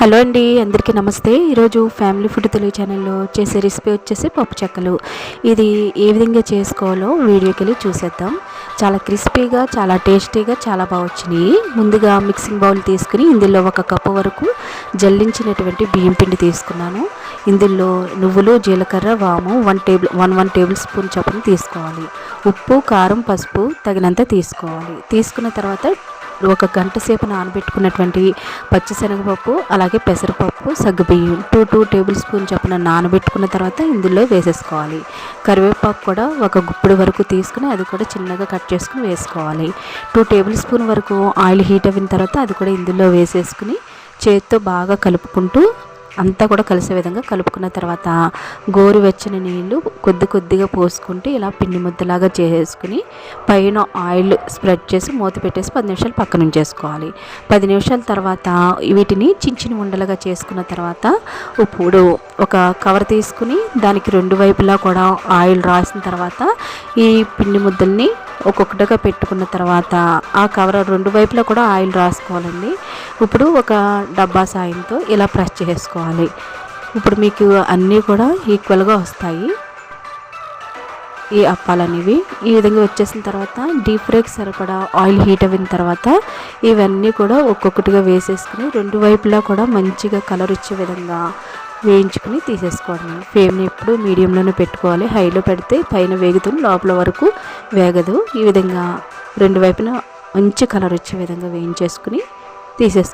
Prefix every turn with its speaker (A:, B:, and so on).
A: Hello అండి, అందరికీ నమస్తే. ఈరోజు ఫ్యామిలీ ఫుడ్ తెలుగు ఛానల్లో చేసే రెసిపీ వచ్చేసి పప్పు చెక్కలు. ఇది ఏ విధంగా చేసుకోవాలో వీడియోకి వెళ్ళి చూసేద్దాం. చాలా క్రిస్పీగా, చాలా టేస్టీగా, చాలా బాగా వచ్చినాయి. ముందుగా మిక్సింగ్ బౌల్ తీసుకుని ఇందులో 1 కప్పు వరకు జల్లించినటువంటి బియ్యం పిండి తీసుకున్నాను. ఇందులో నువ్వులు, జీలకర్ర, వాము 1 టేబుల్ స్పూన్ చొప్పున తీసుకోవాలి. ఉప్పు, కారం, పసుపు తగినంత తీసుకోవాలి. తీసుకున్న తర్వాత 1 గంట సేపు నానబెట్టుకున్నటువంటి పచ్చిశనగపప్పు, అలాగే పెసరపప్పు, సగ్గుబియ్యం 2 టేబుల్ స్పూన్ చొప్పున నానబెట్టుకున్న తర్వాత ఇందులో వేసేసుకోవాలి. కరివేపాకు కూడా 1 గుప్పిడి వరకు తీసుకుని అది కూడా చిన్నగా కట్ చేసుకుని వేసుకోవాలి. 2 టేబుల్ స్పూన్ వరకు ఆయిల్ హీట్ అయిన తర్వాత అది కూడా ఇందులో వేసేసుకుని చేతితో బాగా కలుపుకుంటూ అంతా కూడా కలిసే విధంగా కలుపుకున్న తర్వాత గోరువెచ్చని నీళ్ళు కొద్దిగా పోసుకుంటూ ఇలా పిండి ముద్దలాగా చేసేసుకుని పైన ఆయిల్ స్ప్రెడ్ చేసి మూత పెట్టేసి 10 నిమిషాలు పక్కన ఉంచేసుకోవాలి. 10 నిమిషాల తర్వాత వీటిని చిన్న ఉండలుగా చేసుకున్న తర్వాత ఇప్పుడు ఒక కవర్ తీసుకుని దానికి 2 వైపులా కూడా ఆయిల్ రాసిన తర్వాత ఈ పిండి ముద్దల్ని ఒక్కొక్కటిగా పెట్టుకున్న తర్వాత ఆ కవర్ 2 వైపులా కూడా ఆయిల్ రాసుకోవాలండి. ఇప్పుడు ఒక డబ్బా సాయంతో ఇలా ప్రెస్ చేసుకోవాలి. ఇప్పుడు మీకు అన్నీ కూడా ఈక్వల్గా వస్తాయి ఈ అప్పాలనేవి. ఈ విధంగా వచ్చేసిన తర్వాత డీప్ ఫ్రైకి సరిపడా ఆయిల్ హీట్ అయిన తర్వాత ఇవన్నీ కూడా ఒక్కొక్కటిగా వేసేసుకుని 2 వైపులా కూడా మంచిగా కలర్ వచ్చే విధంగా వేయించుకుని తీసేసుకోవడం. ఫ్లేమ్ని ఎప్పుడు మీడియంలోనే పెట్టుకోవాలి. హైలో పెడితే పైన వేగుతుంది, లోపల వరకు వేగదు. ఈ విధంగా 2 వైపున మంచి కలర్ వచ్చే విధంగా వేయించేసుకుని తీసేసుకోవాలి.